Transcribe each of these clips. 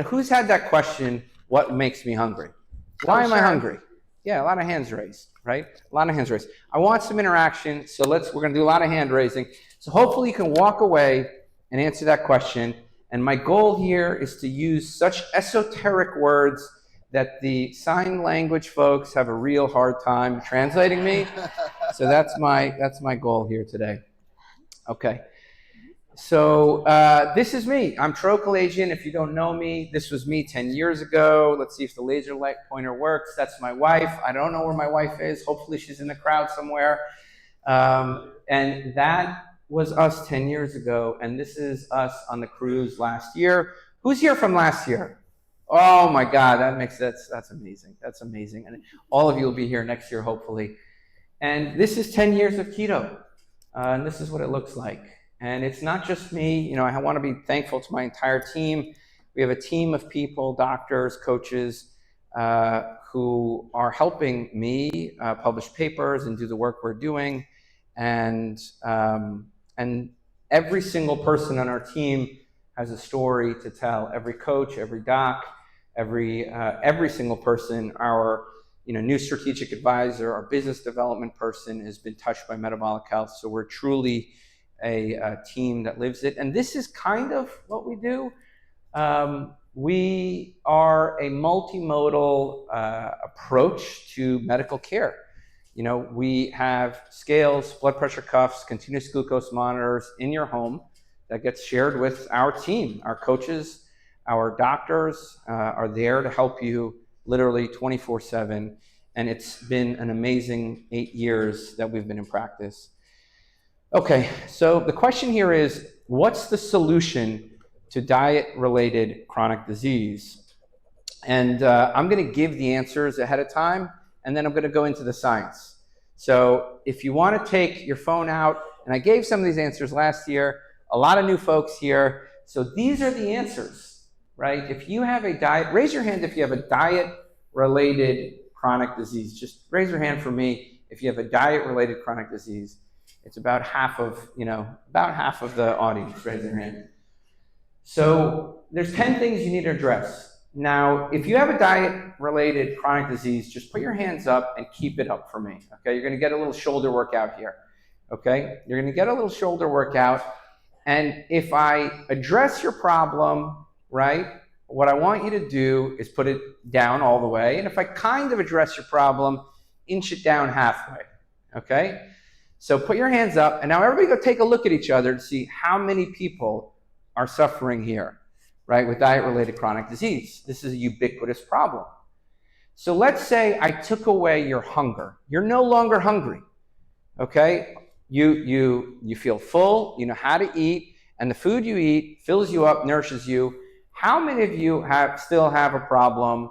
who's had that question, what makes me hungry? Why am I hungry? Yeah, a lot of hands raised, right? A lot of hands raised. I want some interaction, so we're going to do a lot of hand raising. So hopefully you can walk away and answer that question. And my goal here is to use such esoteric words that the sign language folks have a real hard time translating me. So that's my goal here today. Okay. So this is me. I'm Tro Kalayjian. If you don't know me, this was me 10 years ago. Let's see if the laser light pointer works. That's my wife. I don't know where my wife is. Hopefully she's in the crowd somewhere. And that was us 10 years ago. And this is us on the cruise last year. Who's here from last year? Oh my God, that's amazing. That's amazing. And all of you will be here next year, hopefully. And this is 10 years of keto. And this is what it looks like. And it's not just me. I want to be thankful to my entire team. We have a team of people, doctors, coaches, who are helping me publish papers and do the work we're doing. And every single person on our team has a story to tell. Every coach, every doc, every single person, our new strategic advisor, our business development person has been touched by metabolic health. So we're truly a team that lives it. And this is kind of what we do. We are a multimodal approach to medical care. We have scales, blood pressure cuffs, continuous glucose monitors in your home that gets shared with our team. Our coaches, our doctors are there to help you literally 24/7. And it's been an amazing 8 years that we've been in practice. Okay, so the question here is, what's the solution to diet-related chronic disease? And I'm going to give the answers ahead of time, and then I'm going to go into the science. So if you want to take your phone out, and I gave some of these answers last year, a lot of new folks here. So these are the answers, right? If you have a diet, raise your hand if you have a diet-related chronic disease. Just raise your hand for me if you have a diet-related chronic disease. It's about half of the audience, raise their hand. So there's 10 things you need to address. Now, if you have a diet-related chronic disease, just put your hands up and keep it up for me, okay? You're gonna get a little shoulder workout here, okay? You're gonna get a little shoulder workout, and if I address your problem, right, what I want you to do is put it down all the way, and if I kind of address your problem, inch it down halfway, okay? So put your hands up, and now everybody go take a look at each other to see how many people are suffering here, right, with diet-related chronic disease. This is a ubiquitous problem. So let's say I took away your hunger. You're no longer hungry, okay? You feel full, you know how to eat, and the food you eat fills you up, nourishes you. How many of you still have a problem,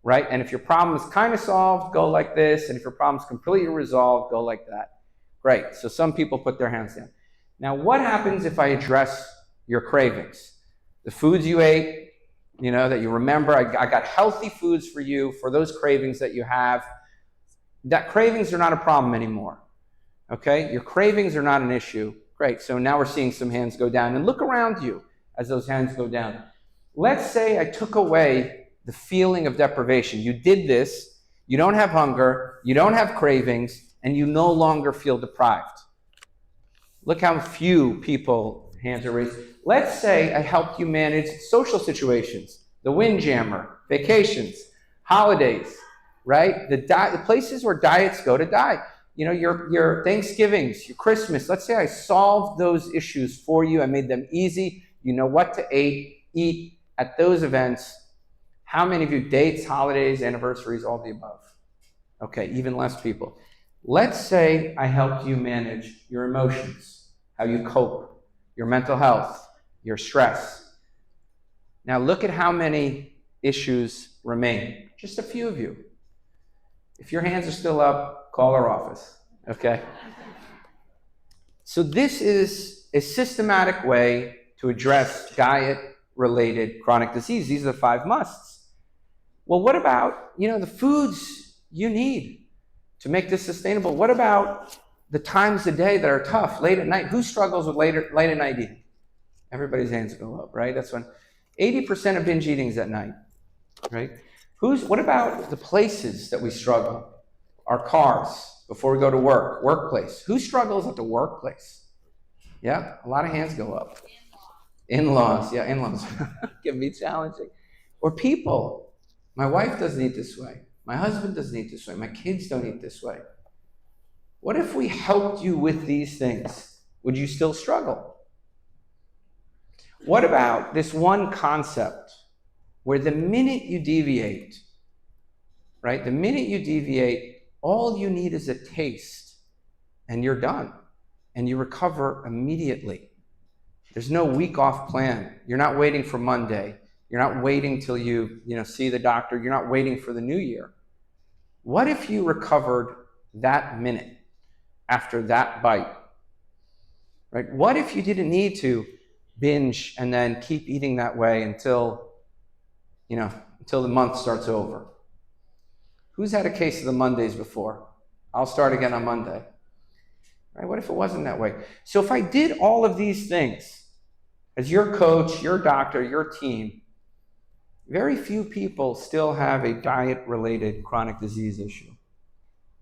right? And if your problem is kind of solved, go like this, and if your problem is completely resolved, go like that. Great, so some people put their hands down. Now, what happens if I address your cravings? The foods you ate, that you remember, I got healthy foods for you, for those cravings that you have. That cravings are not a problem anymore, okay? Your cravings are not an issue. Great, so now we're seeing some hands go down. And look around you as those hands go down. Let's say I took away the feeling of deprivation. You did this, you don't have hunger, you don't have cravings, and you no longer feel deprived. Look how few people, hands are raised. Let's say I helped you manage social situations, the windjammer, vacations, holidays, right? The places where diets go to die. Your Thanksgivings, your Christmas. Let's say I solved those issues for you. I made them easy. You know what to eat at those events. How many of you dates, holidays, anniversaries, all the above? Okay, even less people. Let's say I helped you manage your emotions, how you cope, your mental health, your stress. Now look at how many issues remain. Just a few of you. If your hands are still up, call our office, okay? So this is a systematic way to address diet-related chronic disease. These are the 5 musts. Well, what about, the foods you need to make this sustainable? What about the times of day that are tough, late at night? Who struggles with late at night eating? Everybody's hands go up, right? That's when, 80% of binge eating is at night, right? What about the places that we struggle? Our cars, before we go to work, workplace. Who struggles at the workplace? Yeah, a lot of hands go up. In-laws, yeah, in-laws can be challenging. Or people. My wife doesn't eat this way. My husband doesn't eat this way. My kids don't eat this way. What if we helped you with these things? Would you still struggle? What about this one concept where the minute you deviate, right, the minute you deviate, all you need is a taste and you're done and you recover immediately. There's no week off plan. You're not waiting for Monday. You're not waiting till you see the doctor. You're not waiting for the new year. What if you recovered that minute after that bite? Right? What if you didn't need to binge and then keep eating that way until the month starts over? Who's had a case of the Mondays before? I'll start again on Monday. Right? What if it wasn't that way? So if I did all of these things as your coach, your doctor, your team, very few people still have a diet-related chronic disease issue.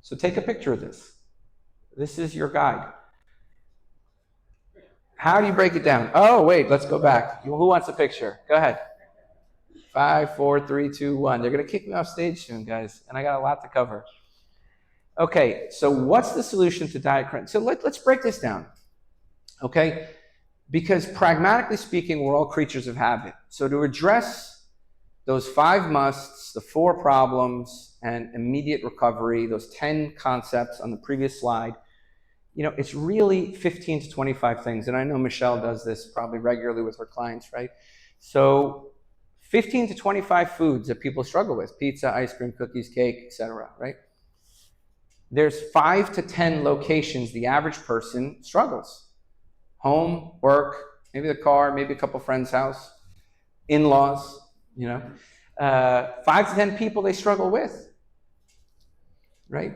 So take a picture of this. This is your guide. How do you break it down? Oh, wait, let's go back. Who wants a picture? Go ahead. 5, 4, 3, 2, 1. They're going to kick me off stage soon, guys, and I got a lot to cover. Okay, so what's the solution to diet chronic? So let's break this down, okay? Because pragmatically speaking, we're all creatures of habit. So to address those 5 musts, the 4 problems, and immediate recovery, those 10 concepts on the previous slide, it's really 15 to 25 things. And I know Michelle does this probably regularly with her clients, right? So 15 to 25 foods that people struggle with: pizza, ice cream, cookies, cake, etc., right? There's 5 to 10 locations the average person struggles. Home, work, maybe the car, maybe a couple friends' house, in-laws, 5 to 10 people they struggle with, right?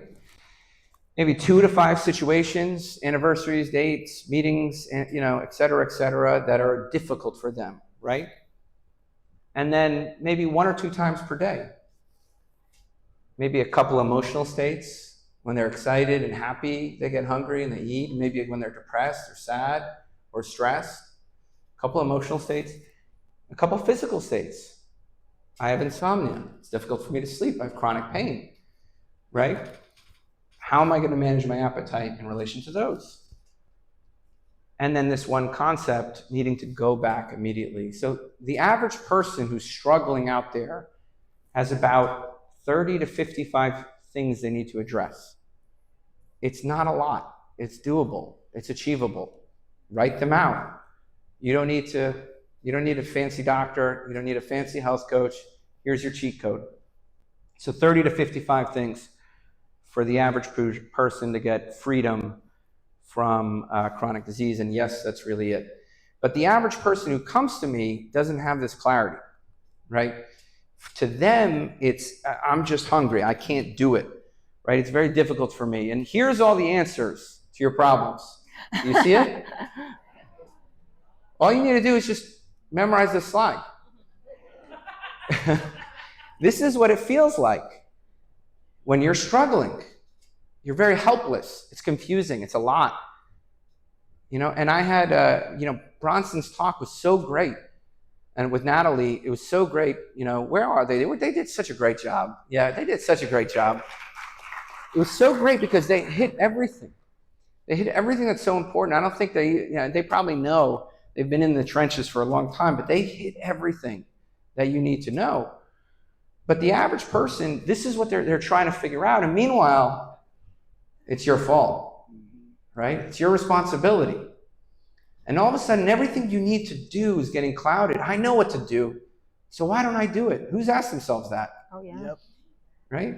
Maybe 2 to 5 situations, anniversaries, dates, meetings, et cetera, that are difficult for them, right? And then maybe 1 or 2 times per day. Maybe a couple emotional states. When they're excited and happy, they get hungry and they eat. Maybe when they're depressed or sad or stressed. A couple emotional states. A couple physical states. I have insomnia. It's difficult for me to sleep. I have chronic pain, right? How am I going to manage my appetite in relation to those? And then this one concept, needing to go back immediately. So the average person who's struggling out there has about 30 to 55 things they need to address. It's not a lot. It's doable. It's achievable. Write them out. You don't need a fancy doctor. You don't need a fancy health coach. Here's your cheat code. So 30 to 55 things for the average person to get freedom from chronic disease. And yes, that's really it. But the average person who comes to me doesn't have this clarity, right? To them, it's, I'm just hungry. I can't do it, right? It's very difficult for me. And here's all the answers to your problems. Do you see it? All you need to do is just memorize this slide. This is what it feels like when you're struggling. You're very helpless. It's confusing. It's a lot. And I had, Bronson's talk was so great. And with Natalie, it was so great. Where are they? They did such a great job. Yeah, they did such a great job. It was so great because they hit everything. They hit everything that's so important. I don't think they probably know. They've been in the trenches for a long time, but they hit everything that you need to know. But the average person, this is what they're trying to figure out. And meanwhile, it's your fault, right? It's your responsibility. And all of a sudden, everything you need to do is getting clouded. I know what to do, so why don't I do it? Who's asked themselves that? Oh, yeah. Yep. Right?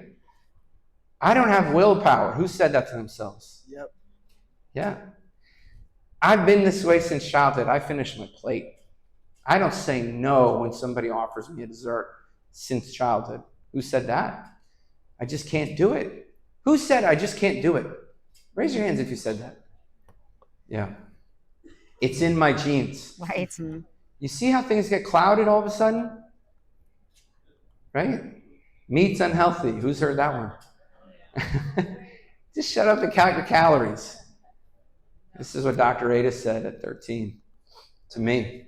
I don't have willpower. Who said that to themselves? Yep. Yeah. I've been this way since childhood. I finish my plate. I don't say no when somebody offers me a dessert since childhood. Who said that? I just can't do it. Who said I just can't do it? Raise your hands if you said that. Yeah. It's in my genes. Right. You see how things get clouded all of a sudden? Right? Meat's unhealthy. Who's heard that one? Just shut up and count your calories. This is what Dr. Ada said at 13 to me.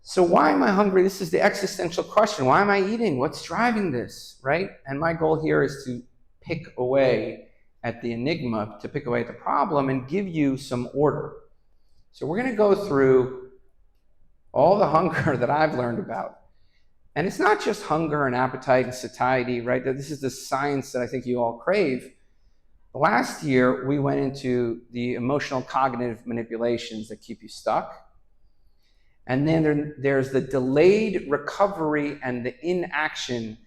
So why am I hungry? This is the existential question. Why am I eating? What's driving this, right? And my goal here is to pick away at the enigma, to pick away at the problem, and give you some order. So we're going to go through all the hunger that I've learned about. And it's not just hunger and appetite and satiety, right? This is the science that I think you all crave. Last year, we went into the emotional cognitive manipulations that keep you stuck. And then there's the delayed recovery and the inaction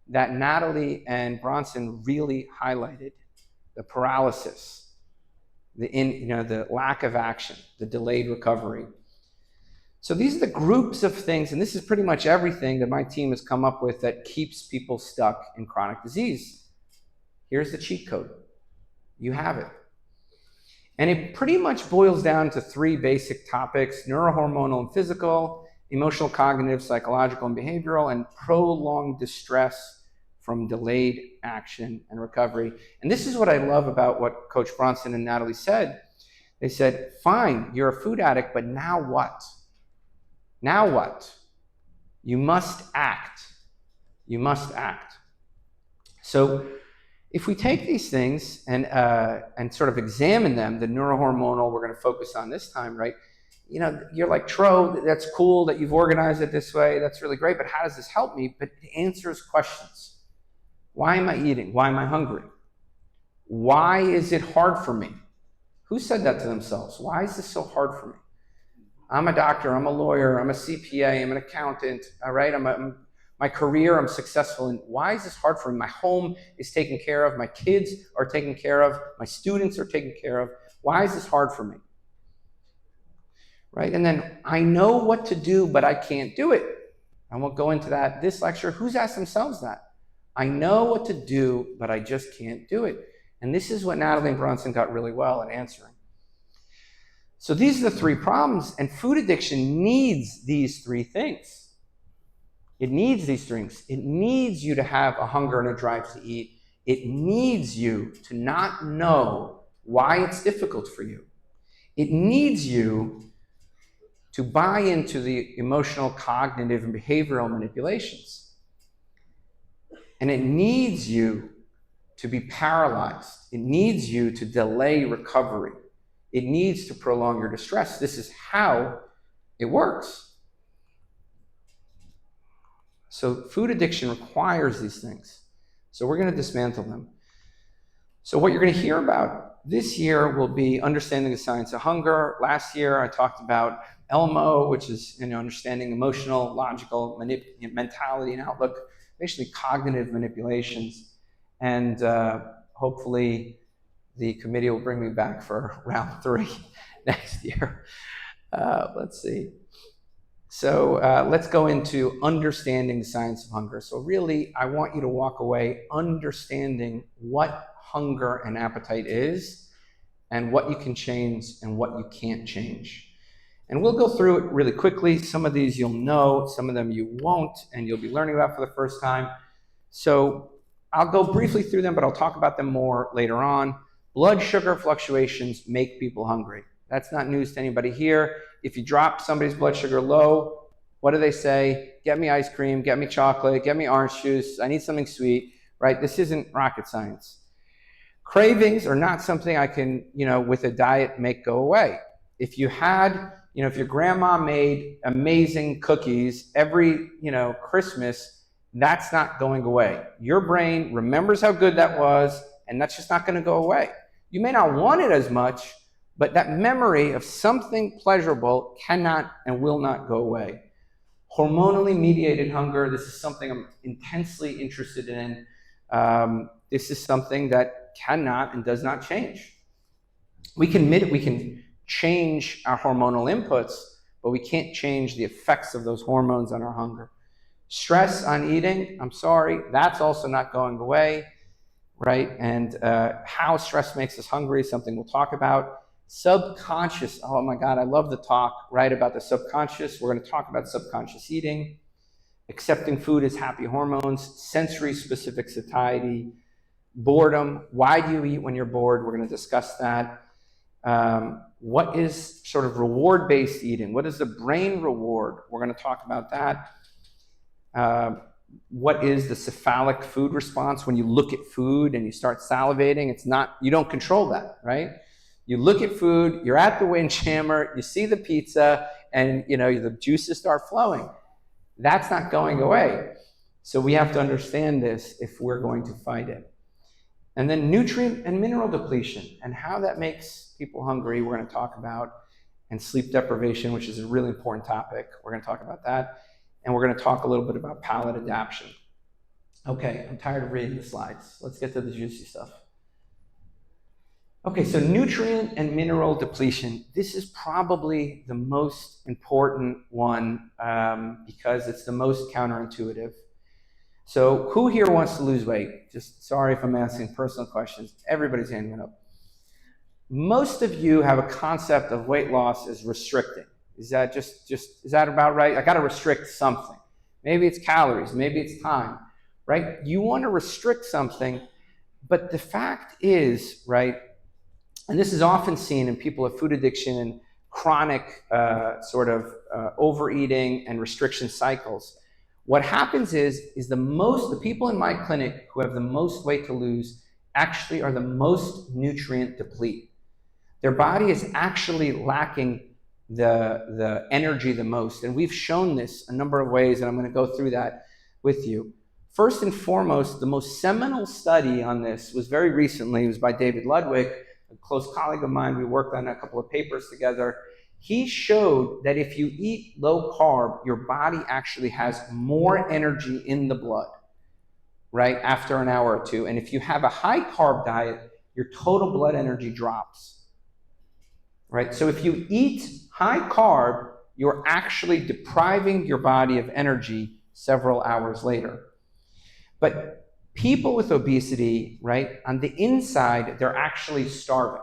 that Natalie and Bronson really highlighted. The paralysis, the lack of action, the delayed recovery. So these are the groups of things, and this is pretty much everything that my team has come up with that keeps people stuck in chronic disease. Here's the cheat code. You have it. And it pretty much boils down to three basic topics: neurohormonal and physical, emotional, cognitive, psychological, and behavioral, and prolonged distress from delayed action and recovery. And this is what I love about what Coach Bronson and Natalie said. They said, fine, you're a food addict, but now what? Now what? You must act. You must act. So if we take these things and sort of examine them, the neurohormonal we're going to focus on this time, right? You know, you're like, Tro, that's cool that you've organized it this way. That's really great, but how does this help me? But it answers questions. Why am I eating? Why am I hungry? Why is it hard for me? Who said that to themselves? Why is this so hard for me? I'm a doctor, I'm a lawyer, I'm a CPA, I'm an accountant, all right? My career, I'm successful in. Why is this hard for me? My home is taken care of, my kids are taken care of, my students are taken care of. Why is this hard for me? Right? And then I know what to do, but I can't do it. I won't go into that this lecture. Who's asked themselves that? I know what to do, but I just can't do it. And this is what Natalie and Bronson got really well at answering. So these are the three problems, and food addiction needs these three things. It needs these things. It needs you to have a hunger and a drive to eat. It needs you to not know why it's difficult for you. It needs you to buy into the emotional, cognitive, and behavioral manipulations. And it needs you to be paralyzed. It needs you to delay recovery. It needs to prolong your distress. This is how it works. So food addiction requires these things. So we're going to dismantle them. So what you're going to hear about this year will be understanding the science of hunger. Last year I talked about ELMO, which is understanding emotional, logical, mentality and outlook, basically cognitive manipulations. And hopefully the committee will bring me back for round 3 next year. Let's see. So let's go into understanding the science of hunger. So really, I want you to walk away understanding what hunger and appetite is, and what you can change and what you can't change. And we'll go through it really quickly. Some of these you'll know, some of them you won't, and you'll be learning about for the first time. So I'll go briefly through them, but I'll talk about them more later on. Blood sugar fluctuations make people hungry. That's not news to anybody here. If you drop somebody's blood sugar low, what do they say? Get me ice cream, get me chocolate, get me orange juice. I need something sweet, right? This isn't rocket science. Cravings are not something I can, with a diet make go away. If you had, if your grandma made amazing cookies every, Christmas, that's not going away. Your brain remembers how good that was, and that's just not going to go away. You may not want it as much, but that memory of something pleasurable cannot and will not go away. Hormonally mediated hunger, this is something I'm intensely interested in. This is something that cannot and does not change. We can change our hormonal inputs, but we can't change the effects of those hormones on our hunger. Stress on eating, I'm sorry, that's also not going away, right? And how stress makes us hungry is something we'll talk about. Subconscious, oh my God, I love the talk, right, about the subconscious. We're going to talk about subconscious eating, accepting food as happy hormones, sensory-specific satiety, boredom. Why do you eat when you're bored? We're going to discuss that. What is sort of reward-based eating? What is the brain reward? We're going to talk about that. What is the cephalic food response? When you look at food and you start salivating, it's not, you don't control that, right? You look at food, you're at the windjammer, you see the pizza, and the juices start flowing. That's not going away. So we have to understand this if we're going to fight it. And then nutrient and mineral depletion and how that makes people hungry, we're going to talk about. And sleep deprivation, which is a really important topic. We're going to talk about that. And we're going to talk a little bit about palate adaptation. Okay, I'm tired of reading the slides. Let's get to the juicy stuff. Okay, so nutrient and mineral depletion. This is probably the most important one because it's the most counterintuitive. So who here wants to lose weight? Just sorry if I'm asking personal questions. Everybody's handing it up. Most of you have a concept of weight loss as restricting. Is that is that about right? I got to restrict something. Maybe it's calories, maybe it's time, right? You want to restrict something, but the fact is, right, and this is often seen in people with food addiction and chronic overeating and restriction cycles. What happens is the people in my clinic who have the most weight to lose actually are the most nutrient deplete. Their body is actually lacking the energy the most. And we've shown this a number of ways, and I'm going to go through that with you. First and foremost, the most seminal study on this was very recently. It was by David Ludwig, a close colleague of mine. We worked on a couple of papers together. He showed that if you eat low carb, your body actually has more energy in the blood, right, after an hour or two. And if you have a high carb diet, your total blood energy drops, right? So if you eat high carb, you're actually depriving your body of energy several hours later. But people with obesity, right, on the inside, they're actually starving.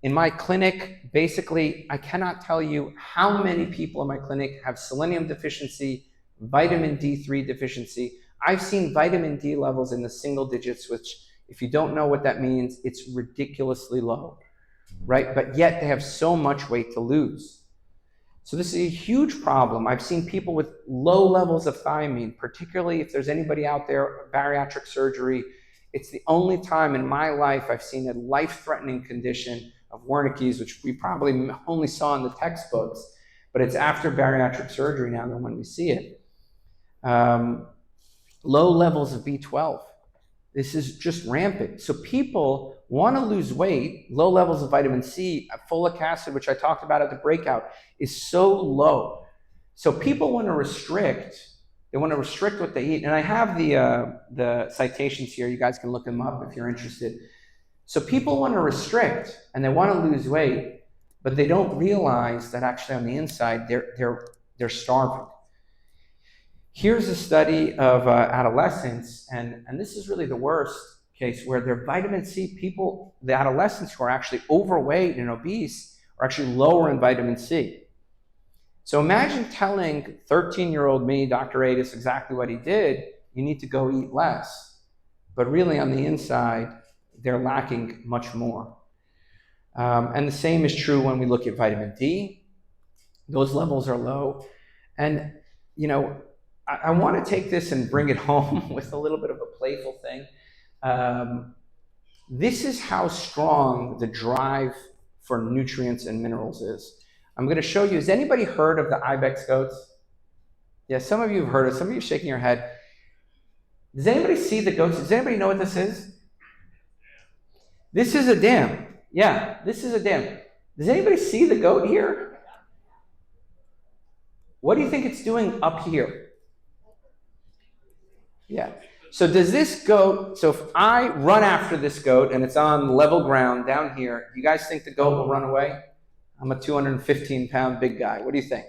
In my clinic, basically, I cannot tell you how many people in my clinic have selenium deficiency, vitamin D3 deficiency. I've seen vitamin D levels in the single digits, which, if you don't know what that means, it's ridiculously low, right? But yet they have so much weight to lose. So this is a huge problem. I've seen people with low levels of thiamine, particularly if there's anybody out there, bariatric surgery. It's the only time in my life I've seen a life-threatening condition of Wernicke's, which we probably only saw in the textbooks, but it's after bariatric surgery now when we see it. Low levels of B12. This is just rampant. So people want to lose weight. Low levels of vitamin C, folic acid, which I talked about at the breakout, is so low. So people want to restrict. They want to restrict what they eat. And I have the citations here. You guys can look them up if you're interested. So people want to restrict and they want to lose weight, but they don't realize that actually on the inside they're starving. Here's a study of adolescents, and this is really the worst case, where their vitamin C people, the adolescents who are actually overweight and obese, are actually lower in vitamin C. So imagine telling 13-year-old me, Dr. Adis, exactly what he did. You need to go eat less. But really on the inside, they're lacking much more. And the same is true when we look at vitamin D. Those levels are low. And, I want to take this and bring it home with a little bit of a playful thing. This is how strong the drive for nutrients and minerals is. I'm going to show you. Has anybody heard of the ibex goats? Yeah, some of you have heard of it. Some of you are shaking your head. Does anybody see the goats? Does anybody know what this is? This is a dam. Yeah, this is a dam. Does anybody see the goat here? What do you think it's doing up here? Yeah. So does this goat, so if I run after this goat and it's on level ground down here, you guys think the goat will run away? I'm a 215-pound big guy. What do you think?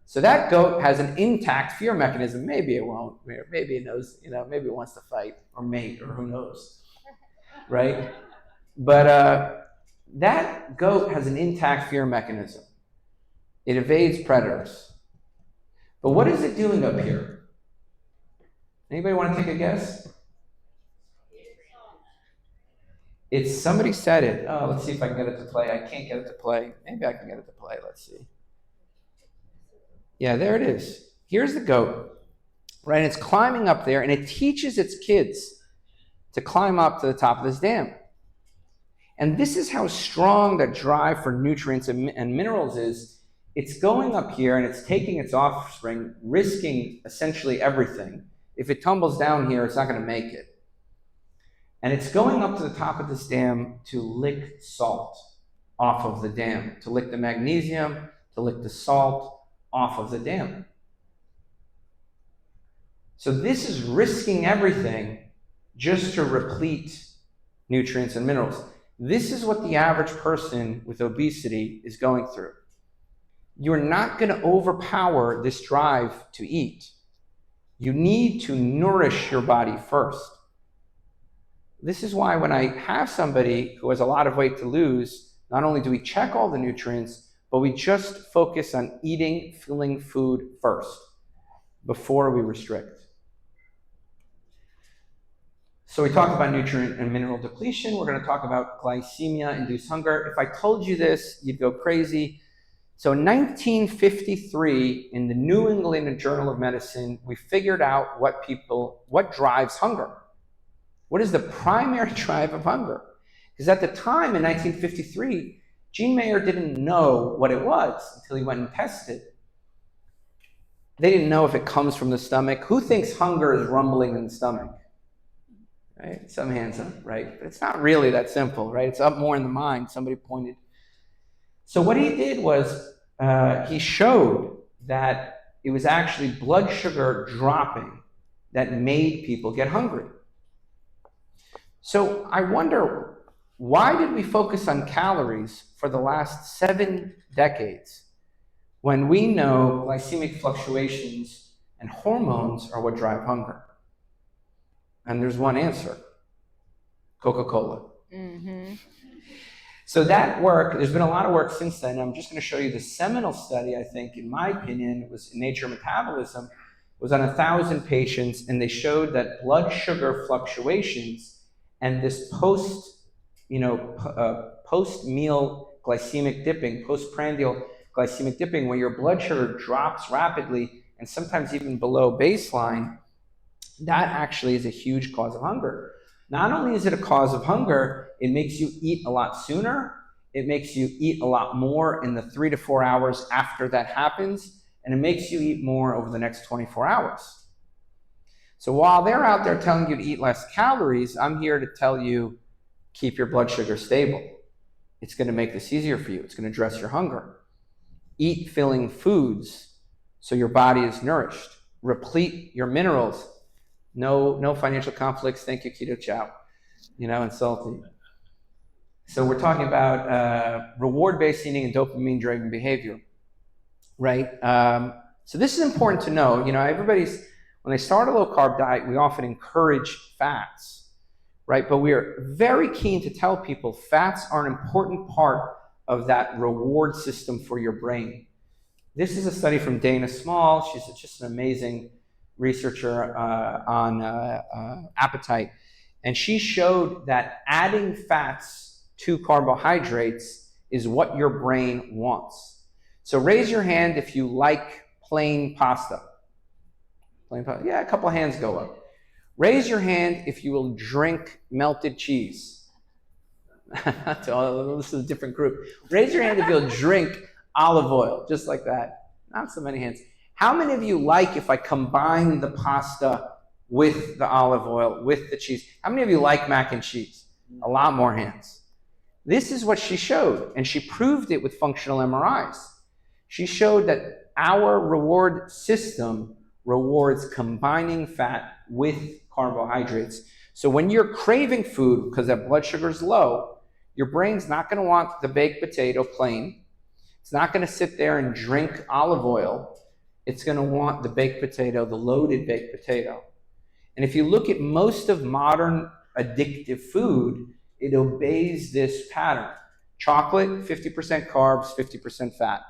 So that goat has an intact fear mechanism. Maybe it won't. Maybe it knows, maybe it wants to fight or mate or who knows, right? But That goat has an intact fear mechanism. It evades predators. But what is it doing up here? Anybody want to take a guess? It's somebody said it. Oh, let's see if I can get it to play. I can't get it to play. Maybe I can get it to play. Let's see. Yeah, there it is. Here's the goat, right? And it's climbing up there, and it teaches its kids to climb up to the top of this dam. And this is how strong that drive for nutrients and minerals is. It's going up here, and it's taking its offspring, risking essentially everything. If it tumbles down here, it's not going to make it. And it's going up to the top of this dam to lick salt off of the dam, to lick the magnesium, to lick the salt off of the dam. So this is risking everything just to replete nutrients and minerals. This is what the average person with obesity is going through. You're not going to overpower this drive to eat. You need to nourish your body first. This is why when I have somebody who has a lot of weight to lose, not only do we check all the nutrients, but we just focus on eating, filling food first before we restrict. So we talk about nutrient and mineral depletion. We're going to talk about glycemia-induced hunger. If I told you this, you'd go crazy. So in 1953, in the New England Journal of Medicine, we figured out what drives hunger. What is the primary drive of hunger? Because at the time in 1953, Gene Mayer didn't know what it was until he went and tested. They didn't know if it comes from the stomach. Who thinks hunger is rumbling in the stomach? Right? Some hands up, right? But it's not really that simple, right? It's up more in the mind. Somebody pointed. So what he did was he showed that it was actually blood sugar dropping that made people get hungry. So I wonder, why did we focus on calories for the last 7 decades when we know glycemic fluctuations and hormones are what drive hunger? And there's one answer: Coca-Cola. Mm-hmm. So that work, there's been a lot of work since then. I'm just going to show you the seminal study, I think, in my opinion, it was in Nature Metabolism, was on 1,000 patients, and they showed that blood sugar fluctuations and this post-meal glycemic dipping, postprandial glycemic dipping, where your blood sugar drops rapidly and sometimes even below baseline, that actually is a huge cause of hunger. Not only is it a cause of hunger, it makes you eat a lot sooner. It makes you eat a lot more in the 3 to 4 hours after that happens, and it makes you eat more over the next 24 hours. So while they're out there telling you to eat less calories, I'm here to tell you, keep your blood sugar stable. It's going to make this easier for you. It's going to address your hunger. Eat filling foods so your body is nourished. Replete your minerals. No financial conflicts. Thank you, Keto Chow. And salty. So we're talking about reward-based eating and dopamine-driven behavior, right? So this is important to know. When they start a low-carb diet, we often encourage fats, right? But we are very keen to tell people fats are an important part of that reward system for your brain. This is a study from Dana Small. She's just an amazing researcher on appetite. And she showed that adding fats to carbohydrates is what your brain wants. So raise your hand if you like plain pasta. Yeah, a couple of hands go up. Raise your hand if you will drink melted cheese. This is a different group. Raise your hand if you'll drink olive oil, just like that. Not so many hands. How many of you like if I combine the pasta with the olive oil, with the cheese? How many of you like mac and cheese? A lot more hands. This is what she showed, and she proved it with functional MRIs. She showed that our reward system rewards combining fat with carbohydrates. So when you're craving food because that blood sugar is low, your brain's not going to want the baked potato plain. It's not going to sit there and drink olive oil. It's going to want the baked potato, the loaded baked potato. And if you look at most of modern addictive food, it obeys this pattern. Chocolate, 50% carbs, 50% fat.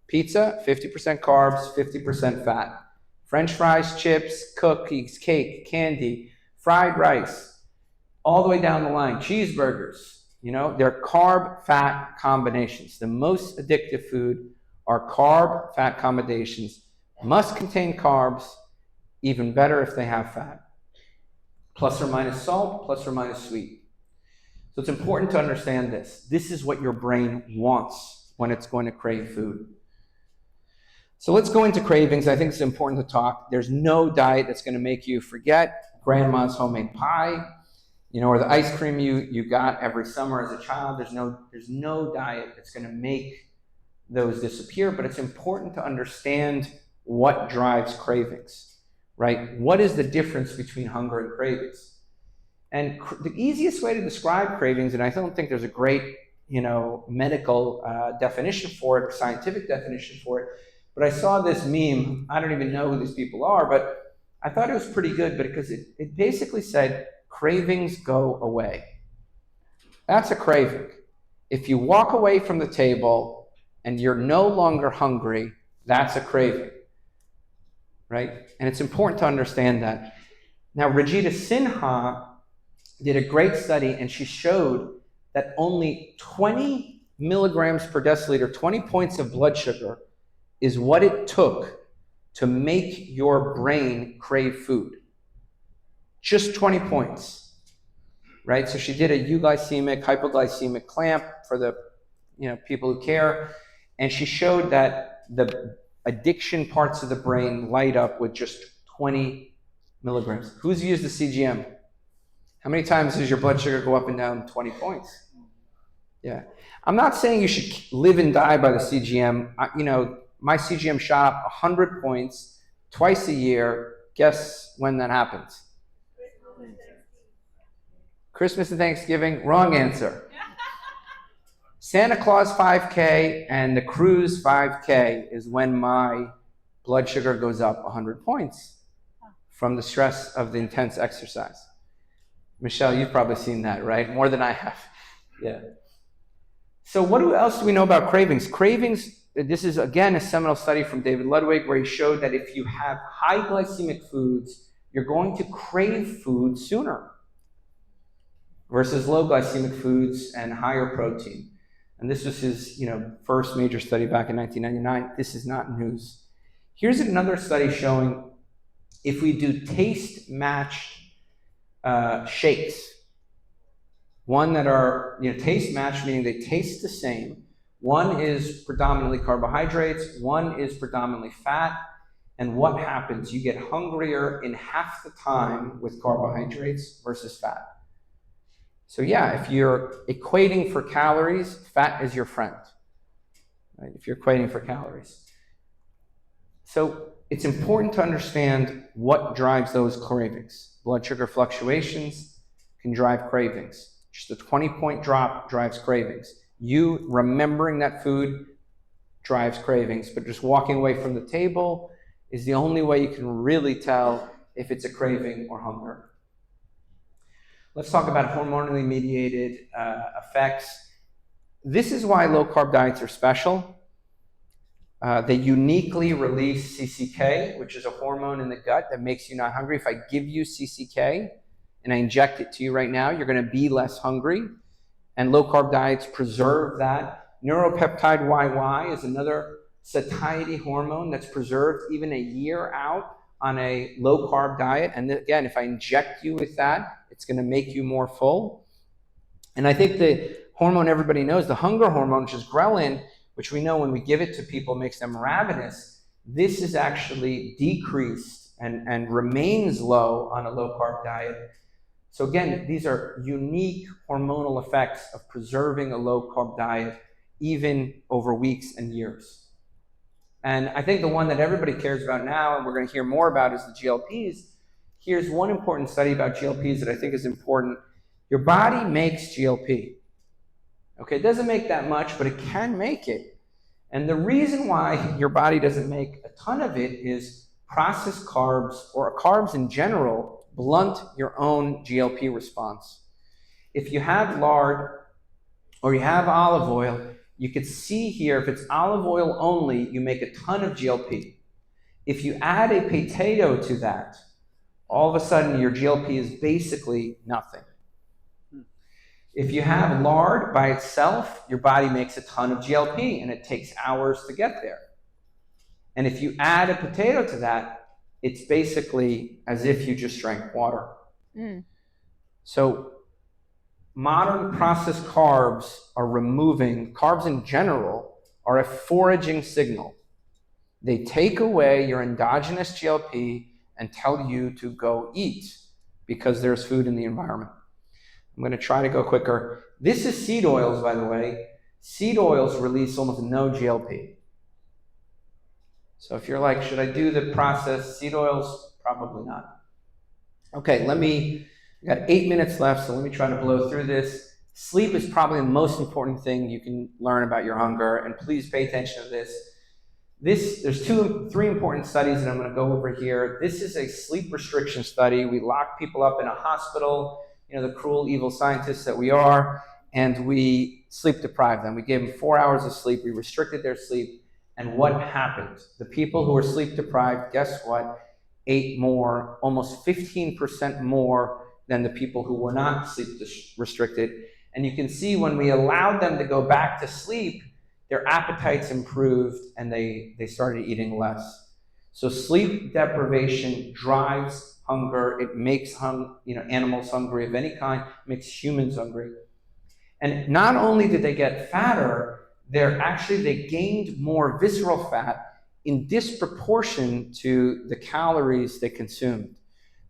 Pizza, 50% carbs, 50% fat. French fries, chips, cookies, cake, candy, fried rice, all the way down the line. Cheeseburgers, they're carb-fat combinations. The most addictive food are carb-fat combinations. Must contain carbs, even better if they have fat. Plus or minus salt, plus or minus sweet. So it's important to understand this. This is what your brain wants when it's going to crave food. So let's go into cravings. I think it's important to talk. There's no diet that's going to make you forget grandma's homemade pie, or the ice cream you got every summer as a child. There's no diet that's going to make those disappear, but it's important to understand what drives cravings, right? What is the difference between hunger and cravings? And the easiest way to describe cravings, and I don't think there's a great, medical definition for it or scientific definition for it, but I saw this meme. I don't even know who these people are, but I thought it was pretty good because it basically said, cravings go away. That's a craving. If you walk away from the table and you're no longer hungry, that's a craving, right? And it's important to understand that. Now, Rajita Sinha did a great study, and she showed that only 20 milligrams per deciliter, 20 points of blood sugar, is what it took to make your brain crave food. Just 20 points, right? So she did a euglycemic, hypoglycemic clamp for the people who care, and she showed that the addiction parts of the brain light up with just 20 milligrams. Who's used the CGM? How many times does your blood sugar go up and down 20 points? Yeah. I'm not saying you should live and die by the CGM. My CGM shot up 100 points twice a year. Guess when that happens? Christmas and Thanksgiving? Wrong answer. Santa Claus 5K and the cruise 5K is when my blood sugar goes up 100 points from the stress of the intense exercise. Michelle, you've probably seen that, right? More than I have. Yeah. So what else do we know about cravings? Cravings, this is again a seminal study from David Ludwig where he showed that if you have high glycemic foods, you're going to crave food sooner versus low glycemic foods and higher protein. And this was his first major study back in 1999. This is not news. Here's another study showing if we do taste-matched shakes, one that are taste-matched, meaning they taste the same. One is predominantly carbohydrates, one is predominantly fat, and what happens? You get hungrier in half the time with carbohydrates versus fat. So yeah, if you're equating for calories, fat is your friend, right? If you're equating for calories. So it's important to understand what drives those cravings. Blood sugar fluctuations can drive cravings. Just a 20-point drop drives cravings. You remembering that food drives cravings, but just walking away from the table is the only way you can really tell if it's a craving or hunger. Let's talk about hormonally mediated effects. This is why low-carb diets are special. They uniquely release CCK, which is a hormone in the gut that makes you not hungry. If I give you CCK and I inject it to you right now, you're going to be less hungry. And low-carb diets preserve that. Neuropeptide YY is another satiety hormone that's preserved even a year out on a low-carb diet. And again, if I inject you with that, it's going to make you more full. And I think the hormone everybody knows, the hunger hormone, which is ghrelin, which we know when we give it to people makes them ravenous, this is actually decreased and remains low on a low-carb diet. So again, these are unique hormonal effects of preserving a low-carb diet even over weeks and years. And I think the one that everybody cares about now, and we're going to hear more about, is the GLPs. Here's one important study about GLPs that I think is important. Your body makes GLP. Okay, it doesn't make that much, but it can make it. And the reason why your body doesn't make a ton of it is processed carbs, or carbs in general, blunt your own GLP response. If you have lard or you have olive oil, you could see here, if it's olive oil only, you make a ton of GLP. If you add a potato to that, all of a sudden your GLP is basically nothing. If you have lard by itself, your body makes a ton of GLP, and it takes hours to get there. And if you add a potato to that, it's basically as if you just drank water. So modern processed carbs are removing, carbs in general are a foraging signal. They take away your endogenous GLP and tell you to go eat because there's food in the environment. I'm going to try to go quicker. This is seed oils, by the way. Seed oils release almost no GLP. So if you're like, should I do the processed seed oils? Probably not. Okay, we got 8 minutes left, so let me try to blow through this. Sleep is probably the most important thing you can learn about your hunger, and please pay attention to this. There's three important studies that I'm going to go over here. This is a sleep restriction study. We locked people up in a hospital, the cruel, evil scientists that we are, and we sleep deprived them. We gave them 4 hours of sleep. We restricted their sleep. And what happened? The people who were sleep deprived, guess what? Ate more, almost 15% more than the people who were not sleep restricted. And you can see when we allowed them to go back to sleep, their appetites improved and they started eating less. So sleep deprivation drives hunger. It makes animals hungry of any kind, makes humans hungry. And not only did they get fatter, they gained more visceral fat in disproportion to the calories they consumed.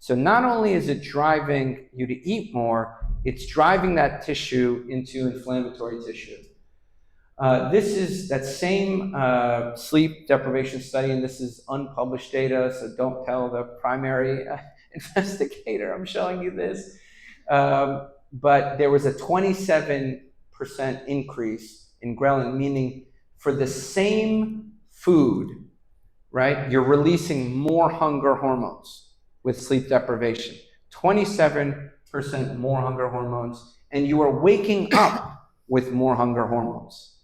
So not only is it driving you to eat more, it's driving that tissue into inflammatory tissue. This is that same sleep deprivation study, and this is unpublished data, so don't tell the primary investigator I'm showing you this. But there was a 27% increase in ghrelin, meaning for the same food, right, you're releasing more hunger hormones with sleep deprivation. 27% more hunger hormones, and you are waking up with more hunger hormones,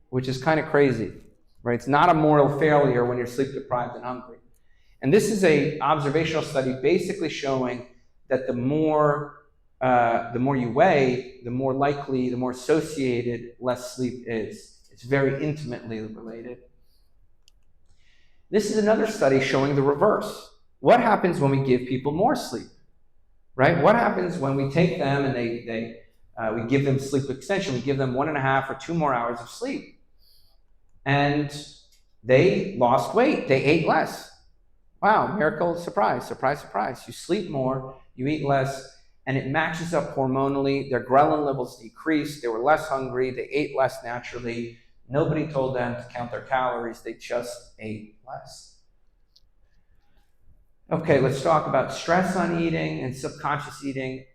which is kind of crazy, right? It's not a moral failure when you're sleep deprived and hungry. And this is an observational study basically showing that the more you weigh, the more likely, the more associated less sleep is. It's very intimately related. This is another study showing the reverse. What happens when we give people more sleep, right? What happens when we take them and we give them sleep extension, we give them 1.5 or 2 more hours of sleep, and they lost weight, they ate less. Wow, miracle, surprise, surprise, surprise. You sleep more, you eat less, and it matches up hormonally. Their ghrelin levels decreased, they were less hungry, they ate less naturally. Nobody told them to count their calories, they just ate less. Okay, let's talk about stress on eating and subconscious eating.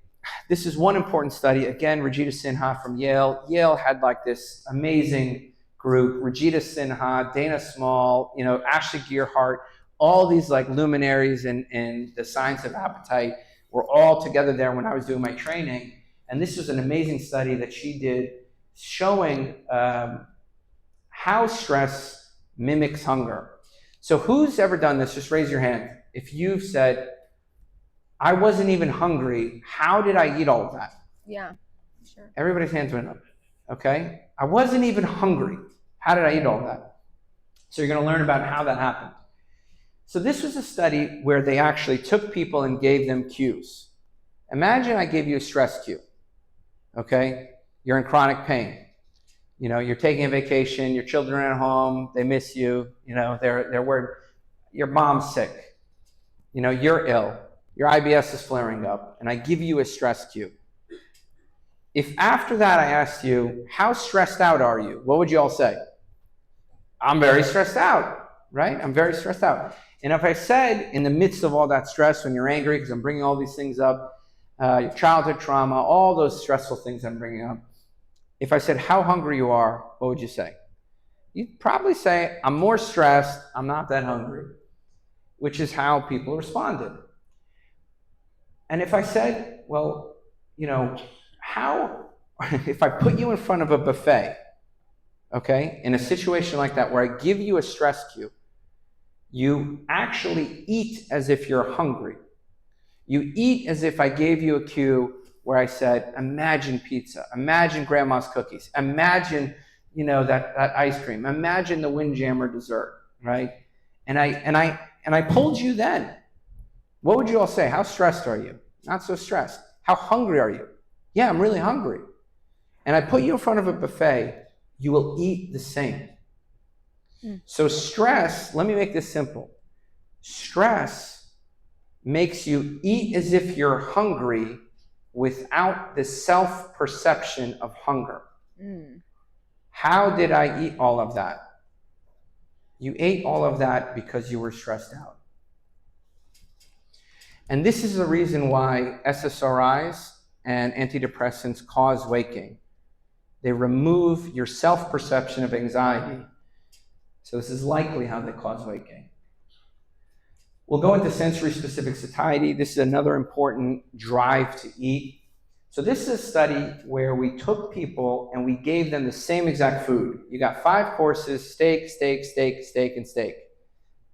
This is one important study. Again, Rajita Sinha from Yale. Yale had like this amazing group, Rajita Sinha, Dana Small, Ashley Gearhart, all these like luminaries in the science of appetite were all together there when I was doing my training. And this was an amazing study that she did showing how stress mimics hunger. So who's ever done this? Just raise your hand. If you've said, I wasn't even hungry, how did I eat all of that? Yeah, sure. Everybody's hands went up, okay? I wasn't even hungry. How did I eat all of that? So you're gonna learn about how that happened. So this was a study where they actually took people and gave them cues. Imagine I gave you a stress cue, okay? You're in chronic pain. You're taking a vacation, your children are at home, they miss you, they're worried. Your mom's sick, you're ill, your IBS is flaring up, and I give you a stress cue. If after that I asked you, how stressed out are you? What would you all say? I'm very stressed out, right? I'm very stressed out. And if I said, in the midst of all that stress, when you're angry, because I'm bringing all these things up, your childhood trauma, all those stressful things I'm bringing up, if I said how hungry you are, what would you say? You'd probably say, I'm more stressed, I'm not that hungry, which is how people responded. And if I said, well, how if I put you in front of a buffet, okay, in a situation like that where I give you a stress cue, you actually eat as if you're hungry. You eat as if I gave you a cue where I said, imagine pizza, imagine grandma's cookies, imagine, that ice cream, imagine the windjammer dessert, right? And I pulled you then. What would you all say? How stressed are you? Not so stressed. How hungry are you? Yeah, I'm really hungry. And I put you in front of a buffet, you will eat the same. So stress, let me make this simple. Stress makes you eat as if you're hungry without the self-perception of hunger. How did I eat all of that? You ate all of that because you were stressed out. And this is the reason why SSRIs and antidepressants cause weight gain. They remove your self-perception of anxiety. So this is likely how they cause weight gain. We'll go into sensory-specific satiety. This is another important drive to eat. So this is a study where we took people and we gave them the same exact food. You got 5 courses, steak, steak, steak, steak, and steak.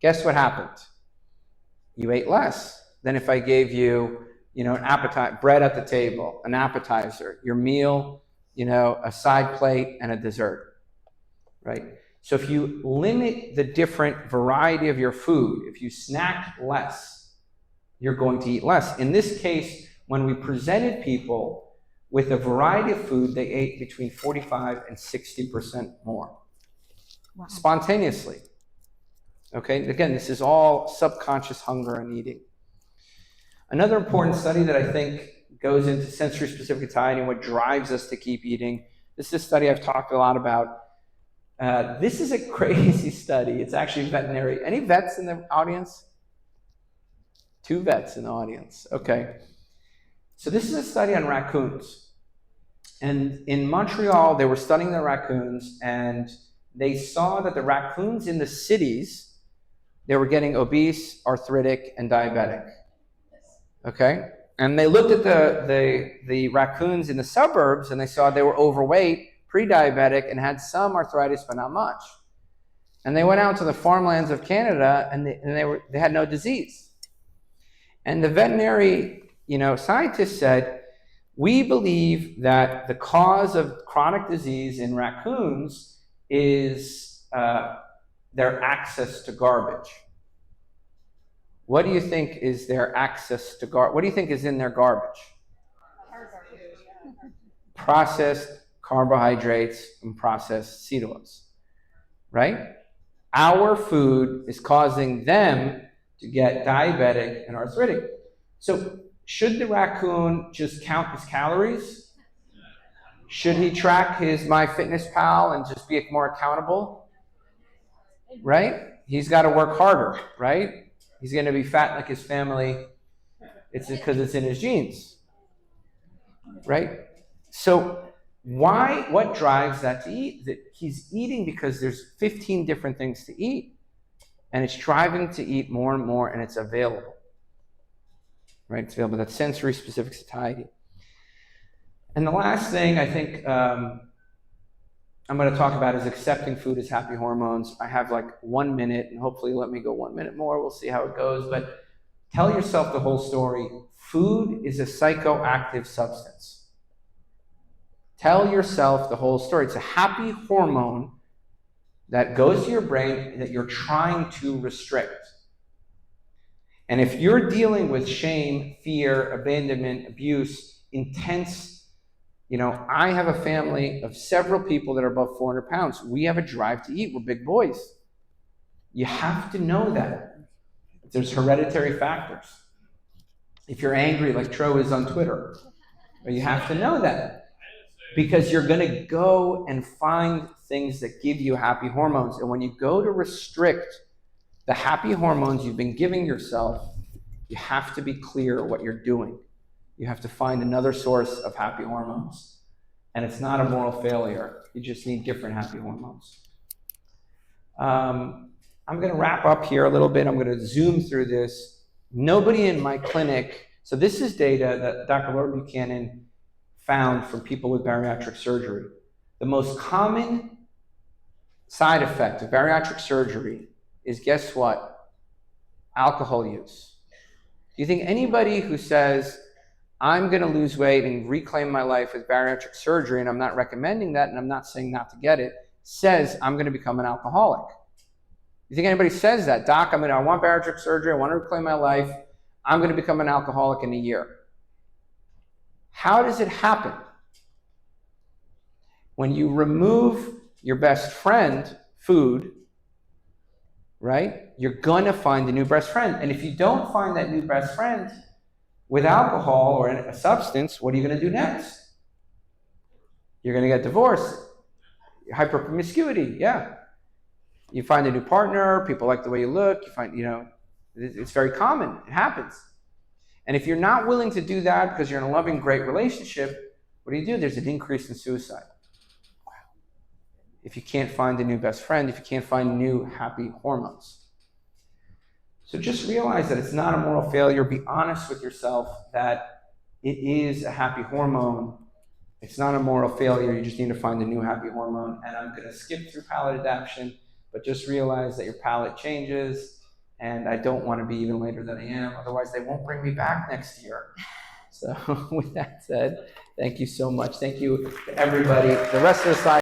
Guess what happened? You ate less than if I gave you, an appetite, bread at the table, an appetizer, your meal, a side plate, and a dessert, right? So if you limit the different variety of your food, if you snack less, you're going to eat less. In this case, when we presented people with a variety of food, they ate between 45 and 60% more. Wow. Spontaneously. Okay, again, this is all subconscious hunger and eating. Another important study that I think goes into sensory-specific satiety and what drives us to keep eating, this is a study I've talked a lot about. This is a crazy study. It's actually veterinary. Any vets in the audience? 2 vets in the audience. Okay. So this is a study on raccoons. And in Montreal, they were studying the raccoons, and they saw that the raccoons in the cities, they were getting obese, arthritic, and diabetic. Okay? And they looked at the raccoons in the suburbs, and they saw they were overweight, pre-diabetic, and had some arthritis, but not much. And they went out to the farmlands of Canada, and they had no disease. And the veterinary, scientists said, we believe that the cause of chronic disease in raccoons is their access to garbage. What do you think is their access to garbage? What do you think is in their garbage? Processed carbohydrates and processed seed oils, right? Our food is causing them to get diabetic and arthritic. So should the raccoon just count his calories? Should he track his MyFitnessPal and just be more accountable? Right? He's got to work harder, right? He's going to be fat like his family. It's because it's in his genes, right? So what drives that to eat? That he's eating because there's 15 different things to eat, and it's driving to eat more and more, and it's available. Right? It's available. That's sensory-specific satiety. And the last thing I think I'm going to talk about is accepting food as happy hormones. I have 1 minute, and hopefully let me go 1 minute more. We'll see how it goes. But tell yourself the whole story. Food is a psychoactive substance. Tell yourself the whole story. It's a happy hormone that goes to your brain that you're trying to restrict. And if you're dealing with shame, fear, abandonment, abuse, intense, I have a family of several people that are above 400 pounds. We have a drive to eat. We're big boys. You have to know that. There's hereditary factors. If you're angry like Tro is on Twitter, you have to know that. Because you're going to go and find things that give you happy hormones. And when you go to restrict the happy hormones you've been giving yourself, you have to be clear what you're doing. You have to find another source of happy hormones. And it's not a moral failure. You just need different happy hormones. I'm going to wrap up here a little bit. I'm going to zoom through this. Nobody in my clinic, so this is data that Dr. Laura Buchanan found from people with bariatric surgery. The most common side effect of bariatric surgery is, guess what? Alcohol use. Do you think anybody who says, I'm going to lose weight and reclaim my life with bariatric surgery, and I'm not recommending that, and I'm not saying not to get it, says, I'm going to become an alcoholic? You think anybody says that? Doc, I want bariatric surgery, I want to reclaim my life, I'm going to become an alcoholic in a year. How does it happen? When you remove your best friend, food, right, you're going to find a new best friend. And if you don't find that new best friend with alcohol or a substance, what are you going to do next? You're going to get divorced. Hyperpromiscuity, yeah. You find a new partner, people like the way you look, you find, it's very common, it happens. And if you're not willing to do that because you're in a loving, great relationship, what do? There's an increase in suicide. If you can't find a new best friend, if you can't find new happy hormones. So just realize that it's not a moral failure. Be honest with yourself that it is a happy hormone. It's not a moral failure. You just need to find a new happy hormone. And I'm going to skip through palate adaptation, but just realize that your palate changes, and I don't want to be even later than I am. Otherwise, they won't bring me back next year. So with that said, thank you so much. Thank you to everybody. The rest of the side.